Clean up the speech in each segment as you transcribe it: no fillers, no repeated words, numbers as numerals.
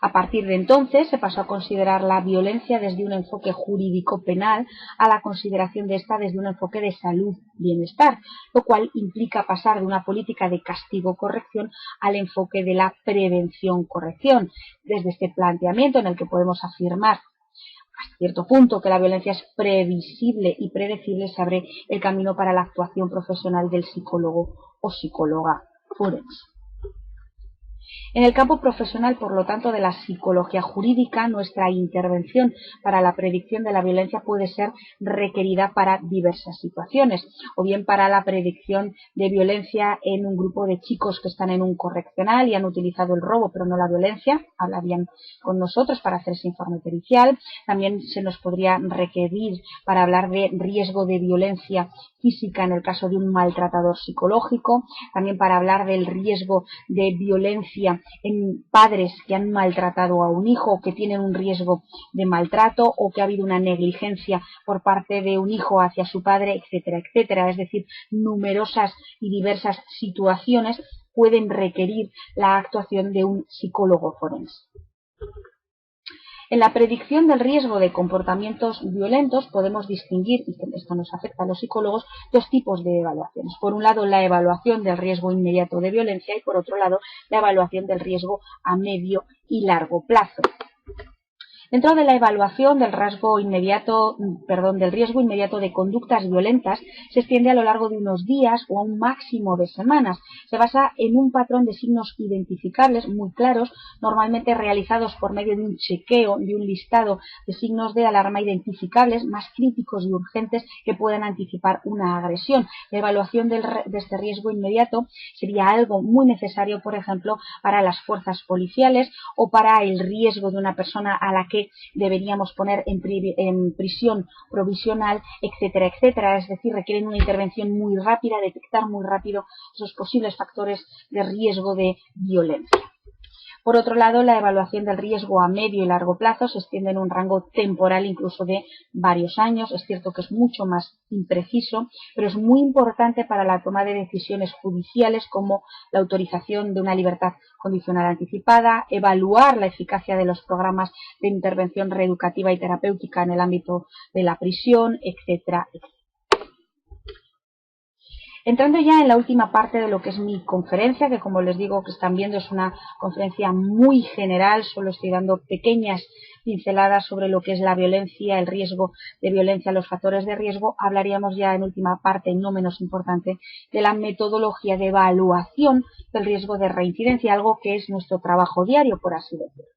A partir de entonces se pasó a considerar la violencia desde un enfoque jurídico-penal a la consideración de esta desde un enfoque de salud-bienestar, lo cual implica pasar de una política de castigo-corrección al enfoque de la prevención-corrección. Desde este planteamiento en el que podemos afirmar hasta cierto punto que la violencia es previsible y predecible, se abre el camino para la actuación profesional del psicólogo o psicóloga forense. En el campo profesional, por lo tanto, de la psicología jurídica, nuestra intervención para la predicción de la violencia puede ser requerida para diversas situaciones, o bien para la predicción de violencia en un grupo de chicos que están en un correccional y han utilizado el robo pero no la violencia, hablarían con nosotros para hacer ese informe pericial. También se nos podría requerir para hablar de riesgo de violencia física en el caso de un maltratador psicológico, también para hablar del riesgo de violencia en padres que han maltratado a un hijo o que tienen un riesgo de maltrato o que ha habido una negligencia por parte de un hijo hacia su padre, etcétera, etcétera. Es decir, numerosas y diversas situaciones pueden requerir la actuación de un psicólogo forense. En la predicción del riesgo de comportamientos violentos podemos distinguir, y esto nos afecta a los psicólogos, dos tipos de evaluaciones. Por un lado, la evaluación del riesgo inmediato de violencia y por otro lado, la evaluación del riesgo a medio y largo plazo. Dentro de la evaluación del riesgo inmediato de conductas violentas se extiende a lo largo de unos días o a un máximo de semanas. Se basa en un patrón de signos identificables muy claros, normalmente realizados por medio de un chequeo, de un listado de signos de alarma identificables más críticos y urgentes que puedan anticipar una agresión. La evaluación de este riesgo inmediato sería algo muy necesario, por ejemplo, para las fuerzas policiales o para el riesgo de una persona a la que deberíamos poner en prisión provisional, etcétera, etcétera. Es decir, requieren una intervención muy rápida, detectar muy rápido esos posibles factores de riesgo de violencia. Por otro lado, la evaluación del riesgo a medio y largo plazo se extiende en un rango temporal incluso de varios años. Es cierto que es mucho más impreciso, pero es muy importante para la toma de decisiones judiciales como la autorización de una libertad condicional anticipada, evaluar la eficacia de los programas de intervención reeducativa y terapéutica en el ámbito de la prisión, etcétera, etcétera. Entrando ya en la última parte de lo que es mi conferencia, que como les digo que están viendo es una conferencia muy general, solo estoy dando pequeñas pinceladas sobre lo que es la violencia, el riesgo de violencia, los factores de riesgo, hablaríamos ya en última parte, y no menos importante, de la metodología de evaluación del riesgo de reincidencia, algo que es nuestro trabajo diario, por así decirlo.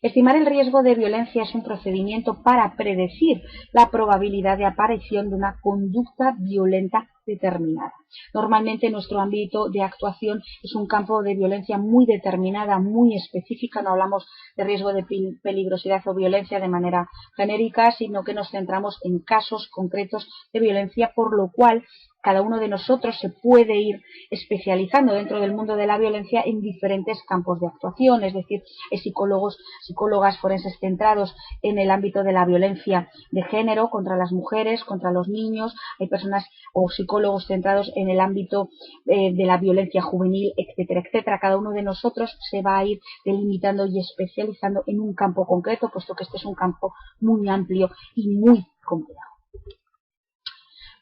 Estimar el riesgo de violencia es un procedimiento para predecir la probabilidad de aparición de una conducta violenta determinada. Normalmente nuestro ámbito de actuación es un campo de violencia muy determinada, muy específica. No hablamos de riesgo de peligrosidad o violencia de manera genérica, sino que nos centramos en casos concretos de violencia, por lo cual cada uno de nosotros se puede ir especializando dentro del mundo de la violencia en diferentes campos de actuación, es decir, hay psicólogos, psicólogas forenses centrados en el ámbito de la violencia de género contra las mujeres, contra los niños, hay personas o psicólogos centrados en el ámbito de la violencia juvenil, etcétera, etcétera. Cada uno de nosotros se va a ir delimitando y especializando en un campo concreto, puesto que este es un campo muy amplio y muy complejo.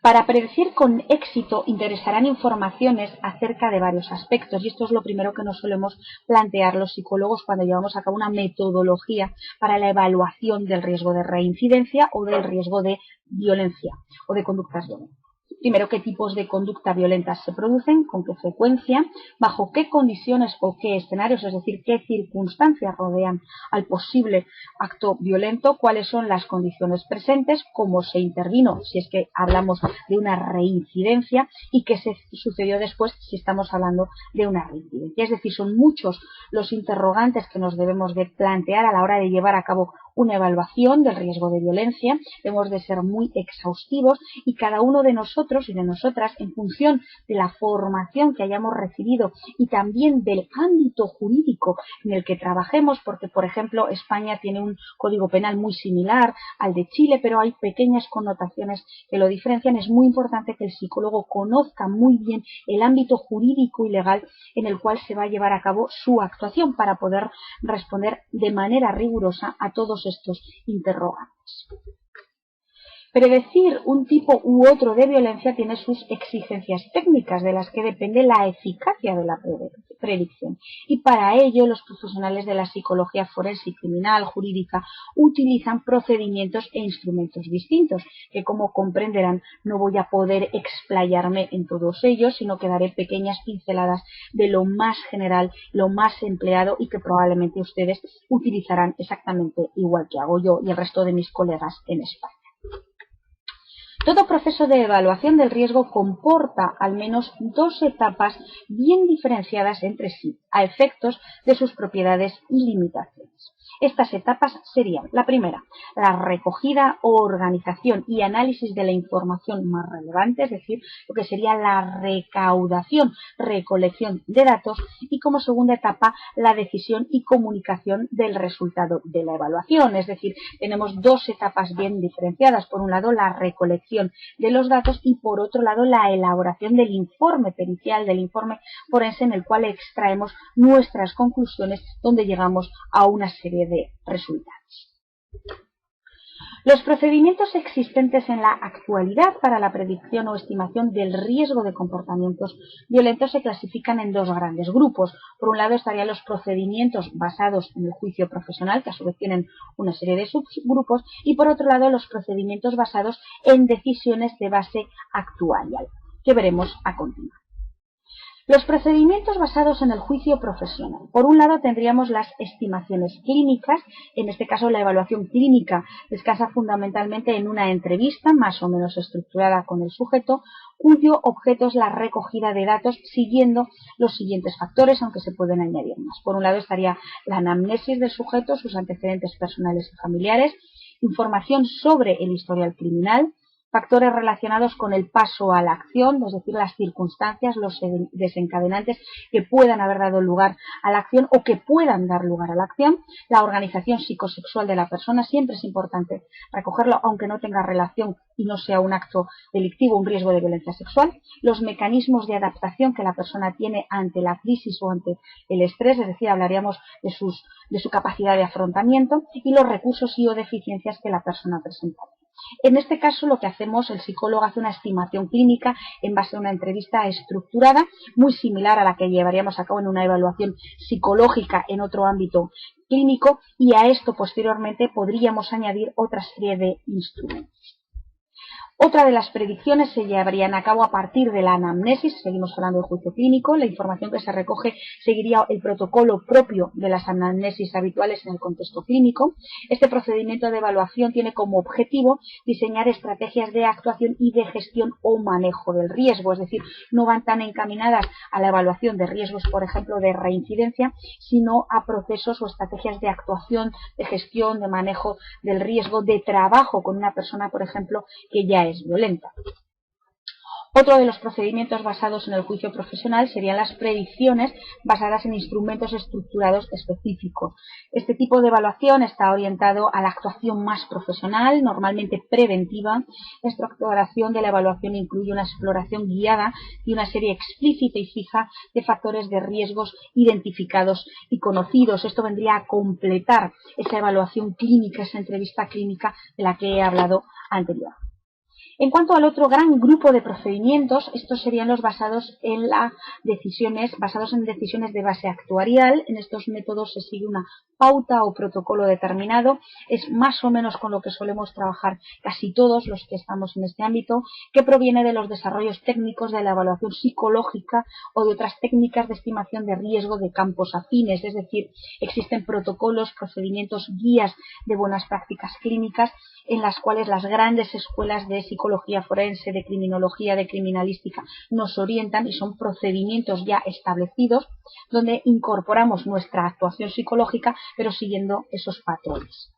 Para predecir con éxito interesarán informaciones acerca de varios aspectos y esto es lo primero que nos solemos plantear los psicólogos cuando llevamos a cabo una metodología para la evaluación del riesgo de reincidencia o del riesgo de violencia o de conductas violentas. Primero, qué tipos de conducta violentas se producen, con qué frecuencia, bajo qué condiciones o qué escenarios, es decir, qué circunstancias rodean al posible acto violento, cuáles son las condiciones presentes, cómo se intervino, si es que hablamos de una reincidencia, y qué se sucedió después si estamos hablando de una reincidencia. Es decir, son muchos los interrogantes que nos debemos de plantear a la hora de llevar a cabo una evaluación del riesgo de violencia, debemos de ser muy exhaustivos y cada uno de nosotros y de nosotras, en función de la formación que hayamos recibido y también del ámbito jurídico en el que trabajemos, porque por ejemplo España tiene un código penal muy similar al de Chile, pero hay pequeñas connotaciones que lo diferencian. Es muy importante que el psicólogo conozca muy bien el ámbito jurídico y legal en el cual se va a llevar a cabo su actuación para poder responder de manera rigurosa a todos estos interrogantes. Predecir un tipo u otro de violencia tiene sus exigencias técnicas de las que depende la eficacia de la predicción, y para ello los profesionales de la psicología forense y criminal jurídica utilizan procedimientos e instrumentos distintos, que como comprenderán no voy a poder explayarme en todos ellos, sino que daré pequeñas pinceladas de lo más general, lo más empleado y que probablemente ustedes utilizarán exactamente igual que hago yo y el resto de mis colegas en España. Todo proceso de evaluación del riesgo comporta al menos dos etapas bien diferenciadas entre sí, a efectos de sus propiedades y limitaciones. Estas etapas serían: la primera, la recogida, organización y análisis de la información más relevante, es decir, lo que sería la recaudación, recolección de datos, y como segunda etapa, la decisión y comunicación del resultado de la evaluación. Es decir, tenemos dos etapas bien diferenciadas: por un lado la recolección de los datos y por otro lado la elaboración del informe pericial, del informe forense, en el cual extraemos nuestras conclusiones, donde llegamos a una serie de resultados. Los procedimientos existentes en la actualidad para la predicción o estimación del riesgo de comportamientos violentos se clasifican en dos grandes grupos. Por un lado estarían los procedimientos basados en el juicio profesional, que a su vez tienen una serie de subgrupos, y por otro lado los procedimientos basados en decisiones de base actuarial, que veremos a continuación. Los procedimientos basados en el juicio profesional. Por un lado tendríamos las estimaciones clínicas. En este caso la evaluación clínica descansa fundamentalmente en una entrevista más o menos estructurada con el sujeto, cuyo objeto es la recogida de datos siguiendo los siguientes factores, aunque se pueden añadir más. Por un lado estaría la anamnesis del sujeto, sus antecedentes personales y familiares, información sobre el historial criminal, factores relacionados con el paso a la acción, es decir, las circunstancias, los desencadenantes que puedan haber dado lugar a la acción o que puedan dar lugar a la acción, la organización psicosexual de la persona, siempre es importante recogerlo aunque no tenga relación y no sea un acto delictivo, un riesgo de violencia sexual, los mecanismos de adaptación que la persona tiene ante la crisis o ante el estrés, es decir, hablaríamos de su capacidad de afrontamiento, y los recursos y o deficiencias que la persona presenta. En este caso lo que hacemos, el psicólogo hace una estimación clínica en base a una entrevista estructurada, muy similar a la que llevaríamos a cabo en una evaluación psicológica en otro ámbito clínico, y a esto posteriormente podríamos añadir otra serie de instrumentos. Otra de las predicciones se llevarían a cabo a partir de la anamnesis. Seguimos hablando del juicio clínico. La información que se recoge seguiría el protocolo propio de las anamnesis habituales en el contexto clínico. Este procedimiento de evaluación tiene como objetivo diseñar estrategias de actuación y de gestión o manejo del riesgo, es decir, no van tan encaminadas a la evaluación de riesgos, por ejemplo, de reincidencia, sino a procesos o estrategias de actuación, de gestión, de manejo del riesgo, de trabajo con una persona, por ejemplo, que ya es violenta. Otro de los procedimientos basados en el juicio profesional serían las predicciones basadas en instrumentos estructurados específicos. Este tipo de evaluación está orientado a la actuación más profesional, normalmente preventiva. La estructuración de la evaluación incluye una exploración guiada y una serie explícita y fija de factores de riesgos identificados y conocidos. Esto vendría a completar esa evaluación clínica, esa entrevista clínica de la que he hablado anteriormente. En cuanto al otro gran grupo de procedimientos, estos serían los basados en decisiones de base actuarial. En estos métodos se sigue una pauta o protocolo determinado. Es más o menos con lo que solemos trabajar casi todos los que estamos en este ámbito, que proviene de los desarrollos técnicos de la evaluación psicológica o de otras técnicas de estimación de riesgo de campos afines. Es decir, existen protocolos, procedimientos, guías de buenas prácticas clínicas en las cuales las grandes escuelas de psicología forense, de criminología, de criminalística nos orientan, y son procedimientos ya establecidos donde incorporamos nuestra actuación psicológica pero siguiendo esos patrones.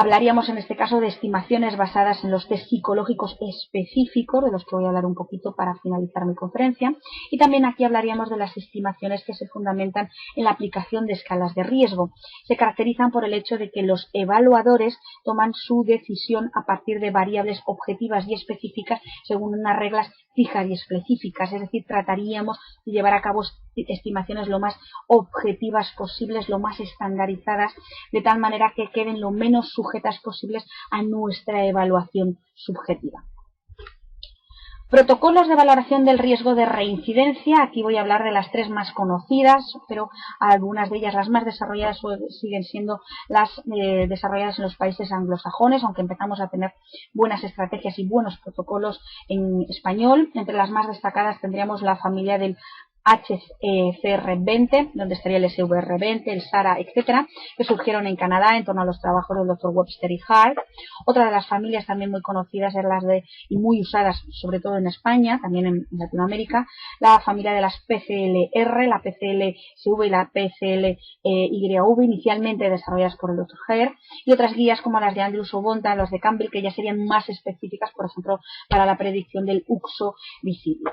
Hablaríamos en este caso de estimaciones basadas en los test psicológicos específicos, de los que voy a hablar un poquito para finalizar mi conferencia, y también aquí hablaríamos de las estimaciones que se fundamentan en la aplicación de escalas de riesgo. Se caracterizan por el hecho de que los evaluadores toman su decisión a partir de variables objetivas y específicas según unas reglas fijas y específicas, es decir, trataríamos de llevar a cabo estimaciones lo más objetivas posibles, lo más estandarizadas, de tal manera que queden lo menos sujetas posibles a nuestra evaluación subjetiva. Protocolos de valoración del riesgo de reincidencia. Aquí voy a hablar de las 3 más conocidas, pero algunas de ellas, las más desarrolladas, siguen siendo las desarrolladas en los países anglosajones, aunque empezamos a tener buenas estrategias y buenos protocolos en español. Entre las más destacadas tendríamos la familia del HCR20, donde estaría el SVR20, el SARA, etcétera, que surgieron en Canadá en torno a los trabajos del Dr. Webster y Hart. Otra de las familias también muy conocidas es las y muy usadas, sobre todo en España, también en Latinoamérica, la familia de las PCLR, la PCLSV y la PCLYV, inicialmente desarrolladas por el Dr. Hare, y otras guías como las de Andrews o Bonta, las de Campbell, que ya serían más específicas, por ejemplo, para la predicción del uxo visible.